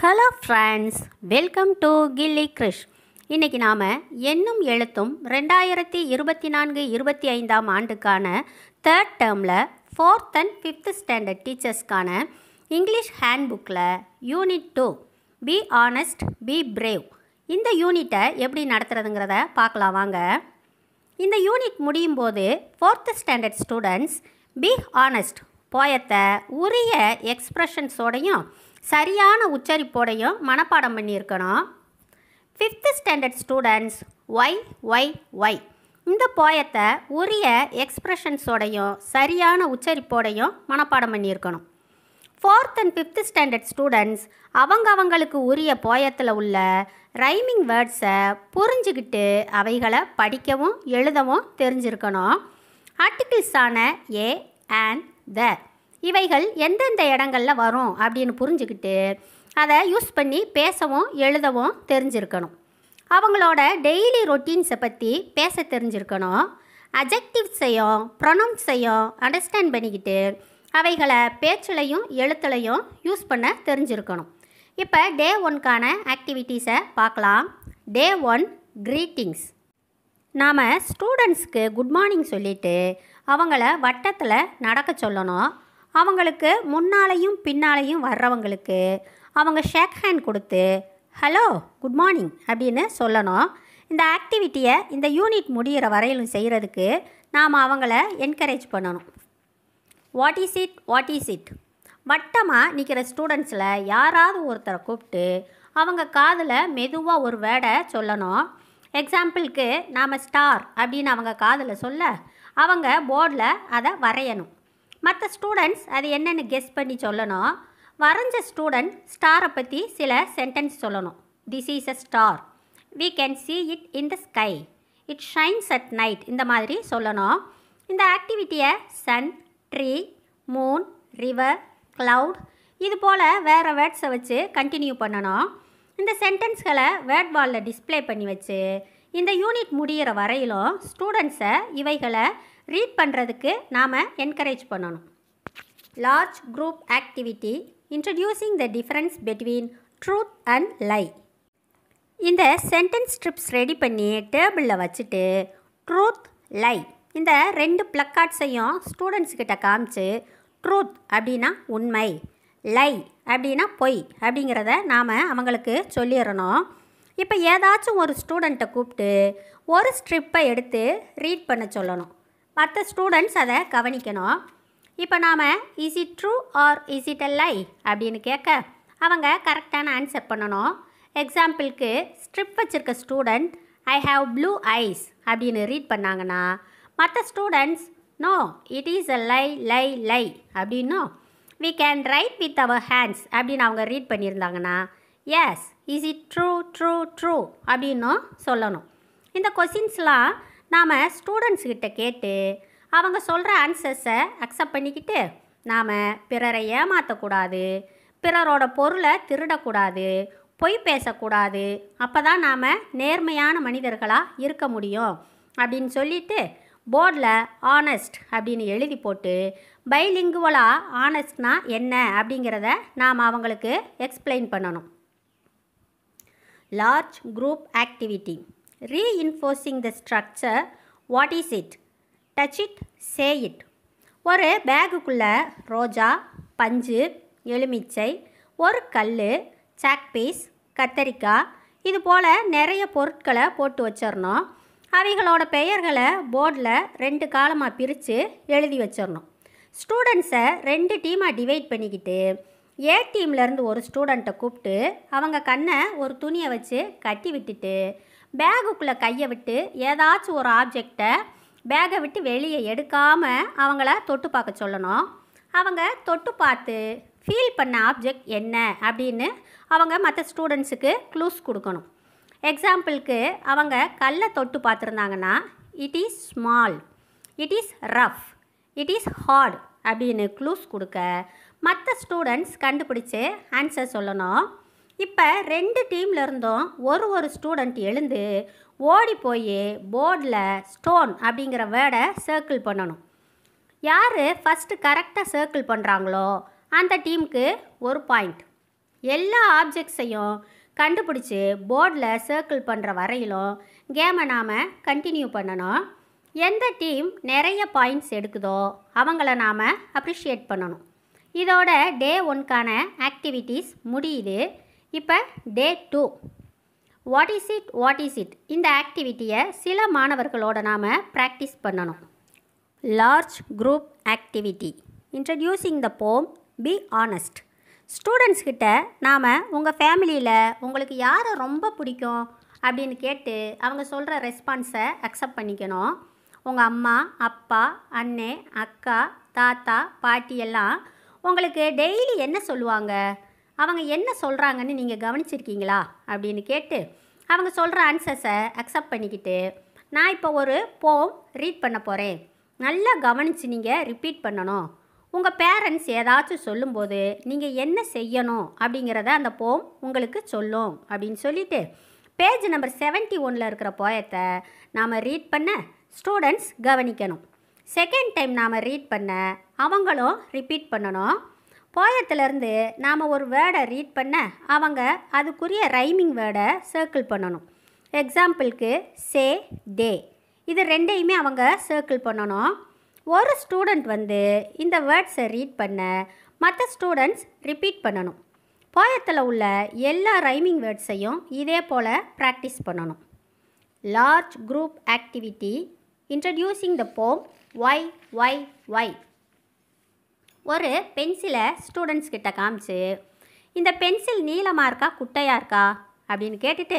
Hello friends, welcome to கில்லி கிரிஷ். இன்றைக்கி நாம் எண்ணும் எழுத்தும் 2024-25 ஆண்டுக்கான தேர்ட் டேர்மில் 4th and 5th ஸ்டாண்டர்ட் டீச்சர்ஸ்க்கான இங்கிலீஷ் ஹேண்ட்புக்கில் unit 2 be honest be brave இந்த யூனிட்டை எப்படி நடத்துறதுங்கிறத பார்க்கலாம் வாங்க. இந்த யூனிட் முடியும் போது 4th standard students be honest போயத்தை உரிய எக்ஸ்ப்ரெஷன்ஸோடையும் சரியான உச்சரிப்போடையும் மனப்பாடம் பண்ணியிருக்கணும். 5th ஸ்டாண்டர்ட் ஸ்டூடெண்ட்ஸ் ஒய் இந்த போயத்தை உரிய எக்ஸ்ப்ரெஷன்ஸோடையும் சரியான உச்சரிப்போடையும் மனப்பாடம் பண்ணியிருக்கணும். 4th and 5th standard students அவங்களுக்கு உரிய போயத்தில் உள்ள ரைமிங் வேர்ட்ஸை புரிஞ்சுக்கிட்டு அவைகளை படிக்கவும் எழுதவும் தெரிஞ்சிருக்கணும். ஆர்டிகிள்ஸான ஏ அண்ட் த இவைகள் எந்தெந்த இடங்களில் வரும் அப்படின்னு புரிஞ்சுக்கிட்டு அதை யூஸ் பண்ணி பேசவும் எழுதவும் தெரிஞ்சிருக்கணும். அவங்களோட டெய்லி ரொட்டீன்ஸை பற்றி பேச தெரிஞ்சிருக்கணும். அட்ஜெக்டிவ்ஸையும் ப்ரொனவுன்ஸையும் அண்டர்ஸ்டாண்ட் பண்ணிக்கிட்டு அவைகளை பேச்சிலையும் எழுத்துலையும் யூஸ் பண்ண தெரிஞ்சிருக்கணும். இப்போ டே 1க்கான ஆக்டிவிட்டீஸை பார்க்கலாம். டே 1 க்ரீட்டிங்ஸ். நாம் ஸ்டூடெண்ட்ஸ்க்கு குட் மார்னிங் சொல்லிவிட்டு அவங்கள வட்டத்தில் நடக்க சொல்லணும். அவங்களுக்கு முன்னாலையும் பின்னாலையும் வர்றவங்களுக்கு அவங்க ஷேக் ஹேண்ட் கொடுத்து ஹலோ குட் மார்னிங் அப்படின்னு சொல்லணும். இந்த ஆக்டிவிட்டியை இந்த யூனிட் முடிகிற வரையிலும் செய்கிறதுக்கு நாம் அவங்கள என்கரேஜ் பண்ணணும். வாட் இஸ் இட் வட்டமாக நிற்கிற ஸ்டூடெண்ட்ஸில் யாராவது ஒருத்தரை கூப்பிட்டு அவங்க காதில் மெதுவாக ஒரு வேர்டை சொல்லணும். எக்ஸாம்பிளுக்கு நாம் ஸ்டார் அப்படின்னு அவங்க காதில் சொல்ல அவங்க போர்டில் அதை வரையணும். மற்ற ஸ்டூடெண்ட்ஸ் அது என்னென்னு கெஸ் பண்ணி சொல்லணும். வரைஞ்ச ஸ்டூடெண்ட் ஸ்டாரை பற்றி சில சென்டென்ஸ் சொல்லணும். This is a star, we can see it in the sky, it shines at night இந்த மாதிரி சொல்லணும். இந்த ஆக்டிவிட்டியை sun, tree, moon, river, cloud இது போல் வேறு வேர்ட்ஸை வச்சு கண்டினியூ பண்ணணும். இந்த சென்டென்ஸ்களை வேர்ட் வாலில் டிஸ்பிளே பண்ணி வச்சு இந்த யூனிட் முடிகிற வரையிலும் ஸ்டூடெண்ட்ஸை இவைகளை ரீட் பண்ணுறதுக்கு நாம் என்கரேஜ் பண்ணணும். Large group activity introducing the difference between truth and lie. இந்த சென்டென்ஸ் ஸ்ட்ரிப்ஸ் ரெடி பண்ணி டேபிளில் வச்சுட்டு ட்ரூத், லை இந்த 2 பிளக்கார்ட்ஸையும் ஸ்டூடெண்ட்ஸ்கிட்ட காமிச்சு ட்ரூத் அப்படின்னா உண்மை, லை அப்படின்னா பொய் அப்படிங்கிறத நாம் அவங்களுக்கு சொல்லிடணும். இப்போ ஏதாச்சும் ஒரு ஸ்டூடெண்ட்டை கூப்பிட்டு ஒரு ஸ்ட்ரிப்பை எடுத்து ரீட் பண்ண சொல்லணும். மற்ற ஸ்டூடெண்ட்ஸ் அதை கவனிக்கணும். இப்போ நாம் is it true or is it a lie அப்படின்னு கேட்க அவங்க கரெக்டான ஆன்சர் பண்ணணும். எக்ஸாம்பிளுக்கு ஸ்ட்ரிப் வச்சுருக்க student I have blue eyes அப்படின்னு ரீட் பண்ணாங்கன்னா மற்ற students no it is a lie அப்படின்னும் we can write with our hands அப்படின்னு அவங்க ரீட் பண்ணியிருந்தாங்கன்னா எஸ் இஸ் இட் ட்ரூ அப்படின்னும் சொல்லணும். இந்த கொஸ்டின்ஸ்லாம் நாம் ஸ்டூடெண்ட்ஸ்கிட்ட கேட்டு அவங்க சொல்கிற ஆன்சர்ஸை அக்செப்ட் பண்ணிக்கிட்டு நாம் பிறரை ஏமாற்றக்கூடாது, பிறரோட பொருளை திருடக்கூடாது, பொய் பேசக்கூடாது, அப்போ தான் நாம் நேர்மையான மனிதர்களாக இருக்க முடியும் அப்படின்னு சொல்லிவிட்டு போர்டில் ஆனஸ்ட் அப்படின்னு எழுதி போட்டு பைலிங்குவலாக ஆனஸ்ட்னா என்ன அப்படிங்கிறத நாம் அவங்களுக்கு எக்ஸ்பிளைன் பண்ணணும். Large group activity reinforcing the structure. What is it, touch it, say it. ஒரு பேகுக்குள்ளே ரோஜா, பஞ்சு, எலுமிச்சை, ஒரு கல், சாக்பீஸ், கத்தரிக்காய் இது போல் நிறைய பொருட்களை போட்டு வச்சிடணும். அவைகளோட பெயர்களை போர்டில் 2 காலமாக பிரித்து எழுதி வச்சிடணும். ஸ்டூடெண்ட்ஸை 2 டீமாக டிவைட் பண்ணிக்கிட்டு ஏ டீம்லேருந்து ஒரு ஸ்டூடெண்ட்டை கூப்பிட்டு அவங்க கண்ணை ஒரு துணியை வச்சு கட்டி விட்டுட்டு பேகுக்குள்ளே கையை விட்டு ஏதாச்சும் ஒரு ஆப்ஜெக்டை பேகை விட்டு வெளியே எடுக்காமல் அவங்கள தொட்டு பார்க்க சொல்லணும். அவங்க தொட்டு பார்த்து ஃபீல் பண்ண ஆப்ஜெக்ட் என்ன அப்படின்னு அவங்க மற்ற ஸ்டூடெண்ட்ஸுக்கு க்ளூஸ் கொடுக்கணும். எக்ஸாம்பிளுக்கு அவங்க கல்லை தொட்டு பார்த்துருந்தாங்கன்னா it is small, it is rough, it is hard அப்படின்னு க்ளூஸ் கொடுக்க மற்ற ஸ்டூடெண்ட்ஸ் கண்டுபிடிச்சி ஆன்சர் சொல்லணும். இப்போ 2 டீம்லேருந்தும் ஒரு ஸ்டூடெண்ட் எழுந்து ஓடி போய் போர்டில் ஸ்டோன் அப்படிங்கிற வேர்டை சர்க்கிள் பண்ணணும். யார் ஃபஸ்ட்டு கரெக்டாக சர்க்கிள் பண்ணுறாங்களோ அந்த டீமுக்கு 1 பாயிண்ட். எல்லா ஆப்ஜெக்ட்ஸையும் கண்டுபிடிச்சி போர்டில் சர்க்கிள் பண்ணுற வரையிலும் கேமை நாம் கண்டினியூ பண்ணணும். எந்த டீம் நிறைய பாயிண்ட்ஸ் எடுக்குதோ அவங்கள நாம் அப்ரிஷியேட் பண்ணணும். இதோட டே 1க்கான ஆக்டிவிட்டீஸ் முடியுது. இப்போ டே 2 வாட் இஸ் இட் இந்த ஆக்டிவிட்டியை சில மாணவர்களோட நாம் ப்ராக்டிஸ் பண்ணணும். Large group activity. இன்ட்ரடியூசிங் த போம் பி ஆனஸ்ட். ஸ்டூடெண்ட்ஸ் கிட்ட நாம் உங்கள் ஃபேமிலியில் உங்களுக்கு யாரை ரொம்ப பிடிக்கும் அப்படின்னு கேட்டு அவங்க சொல்கிற ரெஸ்பான்ஸை அக்செப்ட் பண்ணிக்கணும். உங்கள் அம்மா, அப்பா, அண்ணே, அக்கா, தாத்தா, பாட்டி எல்லாம் உங்களுக்கு டெய்லி என்ன சொல்லுவாங்க, அவங்க என்ன சொல்கிறாங்கன்னு நீங்கள் கவனிச்சிருக்கீங்களா அப்படின்னு கேட்டு அவங்க சொல்கிற ஆன்சர்ஸை அக்செப்ட் பண்ணிக்கிட்டு, நான் இப்போ ஒரு போம் ரீட் பண்ண போகிறேன், நல்லா கவனித்து நீங்கள் ரிப்பீட் பண்ணணும். உங்கள் பேரண்ட்ஸ் ஏதாச்சும் சொல்லும்போது நீங்கள் என்ன செய்யணும் அப்படிங்கிறத அந்த போம் உங்களுக்கு சொல்லும் அப்படின்னு சொல்லிவிட்டு பேஜ் நம்பர் 71 இருக்கிற போயத்தை நாம் ரீட் பண்ண ஸ்டூடெண்ட்ஸ் கவனிக்கணும். செகண்ட் டைம் நாம் ரீட் பண்ண அவங்களும் ரிப்பீட் பண்ணணும். போயத்திலேருந்து நாம் ஒரு வேர்டை ரீட் பண்ண அவங்க அதுக்குரிய ரைமிங் வேர்டை சர்க்கிள் பண்ணணும். எக்ஸாம்பிளுக்கு சே, டே, இது ரெண்டையுமே அவங்க சர்க்கிள் பண்ணணும். ஒரு ஸ்டூடெண்ட் இந்த வேர்ட்ஸை ரீட் பண்ண மற்ற ஸ்டூடெண்ட்ஸ் ரிப்பீட் பண்ணணும். போயத்தில் உள்ள எல்லா ரைமிங் வேர்ட்ஸையும் இதே போல் ப்ராக்டிஸ் பண்ணணும். Large group activity. இன்ட்ரடியூசிங் த போம் ஒய். ஒரு பென்சிலை ஸ்டூடெண்ட்ஸ் கிட்ட காமிச்சு, இந்த பென்சில் நீளமாக இருக்கா குட்டையாக இருக்கா அப்படின்னு கேட்டுட்டு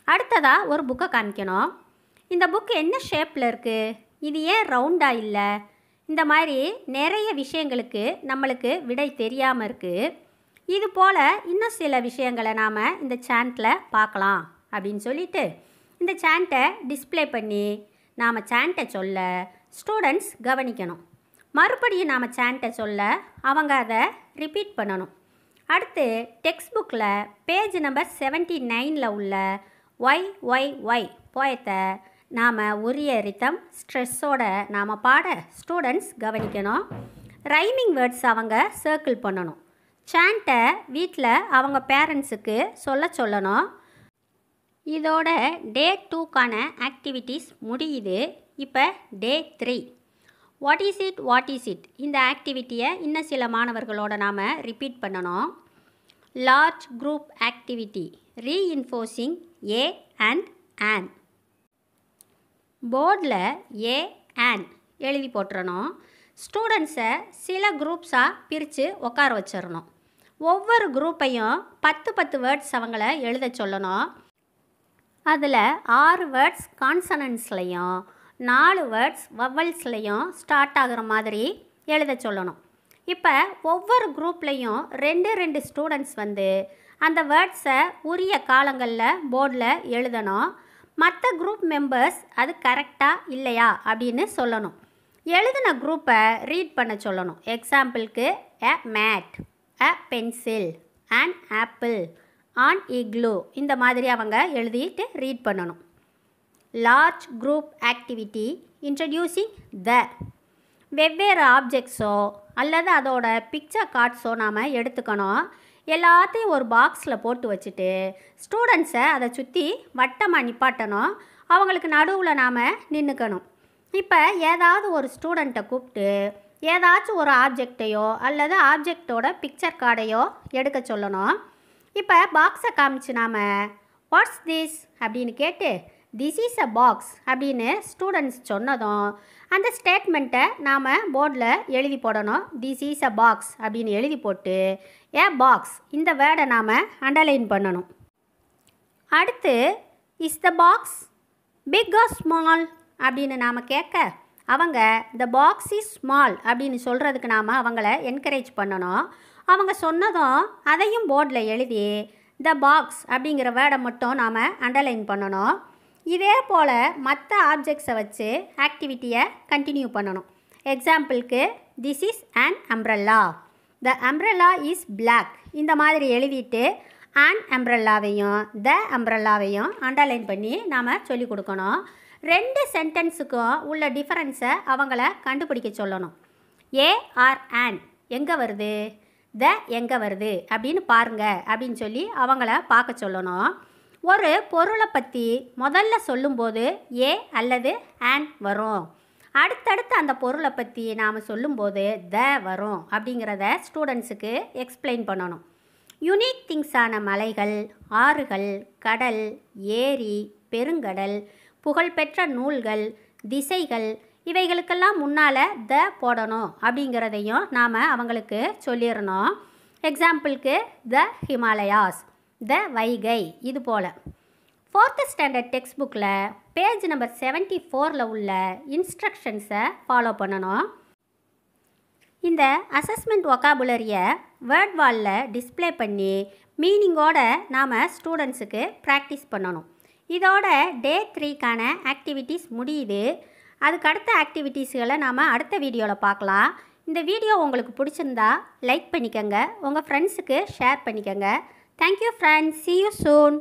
அடுத்ததாக ஒரு புக்கை காமிக்கணும். இந்த புக்கு என்ன ஷேப்பில் இருக்குது, இது ஏன் ரவுண்டாக இல்லை, இந்த மாதிரி நிறைய விஷயங்களுக்கு நம்மளுக்கு விடை தெரியாமல் இருக்குது. இது போல் இன்னும் சில விஷயங்களை நாம் இந்த சாண்ட்டில் பார்க்கலாம் அப்படின்னு சொல்லிட்டு இந்த சாண்ட்டை டிஸ்ப்ளே பண்ணி நாம் சாண்ட்டை சொல்ல ஸ்டூடெண்ட்ஸ் கவனிக்கணும். மறுபடியும் நாம் சாண்ட்டை சொல்ல அவங்க அதை ரிப்பீட் பண்ணணும். அடுத்து டெக்ஸ்ட் புக்கில் பேஜ் நம்பர் 79 உள்ள ஒய் போயத்தை நாம் உரிய ரிதம் ஸ்ட்ரெஸ்ஸோட நாம் பாட ஸ்டூடெண்ட்ஸ் கவனிக்கணும். ரைமிங் வேர்ட்ஸ் அவங்க சர்க்கிள் பண்ணணும். சாண்ட்டை வீட்டில் அவங்க பேரண்ட்ஸுக்கு சொல்லணும். இதோட டே 2க்கான ஆக்டிவிட்டீஸ் முடியுது. இப்போ டே 3 வாட் இஸ் இட் இந்த ஆக்டிவிட்டியை இன்னும் சில மாணவர்களோட நாம் ரிப்பீட் பண்ணணும். Large group activity. Reinforcing A and on. போர்டில் ஏ ஆன் எழுதி போட்டுறணும். ஸ்டூடெண்ட்ஸை சில குரூப்ஸாக பிரித்து உட்கார வச்சிடணும். ஒவ்வொரு குரூப்பையும் 10 வேர்ட்ஸ் அவங்கள எழுத சொல்லணும். அதில் 6 வேர்ட்ஸ் கான்சனன்ஸ்லையும் 4 வேர்ட்ஸ் வவல்ஸ்லையும் ஸ்டார்ட் ஆகிற மாதிரி எழுத சொல்லணும். இப்போ ஒவ்வொரு குரூப்லேயும் 2 ஸ்டூடெண்ட்ஸ் அந்த வேர்ட்ஸை உரிய காலங்களில் போர்டில் எழுதணும். மற்ற குரூப் மெம்பர்ஸ் அது கரெக்டாக இல்லையா அப்படின்னு சொல்லணும். எழுதின குரூப்பை ரீட் பண்ண சொல்லணும். எக்ஸாம்பிளுக்கு a mat, a pencil, an apple, an igloo இந்த மாதிரி அவங்க எழுதிட்டு ரீட் பண்ணணும். Large group activity. இன்ட்ரடியூசிங் த. வெவ்வேறு ஆப்ஜெக்ட்ஸோ அல்லது அதோட பிக்சர் கார்ட்ஸோ நாம் எடுத்துக்கணும். எல்லாத்தையும் ஒரு பாக்ஸில் போட்டு வச்சுட்டு ஸ்டூடெண்ட்ஸை அதை சுற்றி வட்டமாக நிப்பாட்டணும். அவங்களுக்கு நடுவில் நாம் நின்றுக்கணும். இப்போ ஏதாவது ஒரு ஸ்டூடெண்ட்டை கூப்பிட்டு ஏதாச்சும் ஒரு ஆப்ஜெக்டையோ அல்லது ஆப்ஜெக்டோட பிக்சர் கார்டையோ எடுக்க சொல்லணும். இப்போ பாக்ஸை காமிச்சு நாம் வாட்ஸ் திஸ் அப்படின்னு கேட்டு திஸ் இஸ் அ பாக்ஸ் அப்படின்னு ஸ்டூடெண்ட்ஸ் சொன்னதும் அந்த ஸ்டேட்மெண்ட்டை நாம் போர்டில் எழுதி போடணும். திஸ் இஸ் அ பாக்ஸ் அப்படின்னு எழுதி போட்டு ஏ பாக்ஸ் இந்த வேர்டை நாம் அண்டர்லைன் பண்ணணும். அடுத்து is the box big or small அப்படின்னு நாம் கேட்க அவங்க த பாக்ஸ் இஸ் ஸ்மால் அப்படின்னு சொல்கிறதுக்கு நாம் அவங்கள என்கரேஜ் பண்ணணும். அவங்க சொன்னதும் அதையும் போர்டில் எழுதி த பாக்ஸ் அப்படிங்கிற வேர்டை மட்டும் நாம் அண்டர்லைன் பண்ணணும். இதே போல் மற்ற ஆப்ஜெக்ட்ஸை வச்சு ஆக்டிவிட்டியை கண்டினியூ பண்ணணும். எக்ஸாம்பிளுக்கு this is an umbrella, the umbrella is black இந்த மாதிரி எழுதிட்டு அன் அம்ப்ரெல்லாவையும் த அம்ப்ரெல்லாவையும் அண்டர்லைன் பண்ணி நாம் சொல்லிக் கொடுக்கணும். 2 சென்டென்ஸுக்கும் உள்ள டிஃபரன்ஸை அவங்கள கண்டுபிடிக்க சொல்லணும். ஏ ஆர் ஆன் எங்கே வருது, த எங்கே வருது அப்படின்னு பாருங்க அப்படின்னு சொல்லி அவங்கள பார்க்க சொல்லணும். ஒரு பொருளை பற்றி முதல்ல சொல்லும்போது ஏ அல்லது ஆன் வரும். அடுத்தடுத்து அந்த பொருளை பற்றி நாம் சொல்லும்போது த வரும். அப்படிங்கிறத ஸ்டூடெண்ட்ஸுக்கு எக்ஸ்பிளைன் பண்ணணும். யுனிக் திங்ஸான மலைகள், ஆறுகள், கடல், ஏரி, பெருங்கடல், புகழ்பெற்ற நூல்கள், திசைகள் இவைகளுக்கெல்லாம் முன்னால் த போடணும் அப்படிங்கிறதையும் நாம் அவங்களுக்கு சொல்லிடணும். எக்ஸாம்பிளுக்கு த ஹிமாலயாஸ், த வைகை, இது போல். 4th ஸ்டாண்டர்ட் டெக்ஸ்ட் புக்கில் பேஜ் நம்பர் 74 உள்ள இன்ஸ்ட்ரக்ஷன்ஸை ஃபாலோ பண்ணணும். இந்த அசஸ்மெண்ட் ஒக்காபுலரியை வேர்ட் வாலில் டிஸ்பிளே பண்ணி மீனிங்கோட நாம் ஸ்டூடெண்ட்ஸுக்கு ப்ராக்டிஸ் பண்ணணும். இதோட டே 3க்கான ஆக்டிவிட்டீஸ் முடியுது. அதுக்கு அடுத்த ஆக்டிவிட்டீஸ்களை நாம் அடுத்த வீடியோவில் பார்க்கலாம். இந்த வீடியோ உங்களுக்கு பிடிச்சிருந்தா லைக் பண்ணிக்கோங்க, உங்கள் ஃப்ரெண்ட்ஸுக்கு ஷேர் பண்ணிக்கோங்க. Thank you friends, see you soon.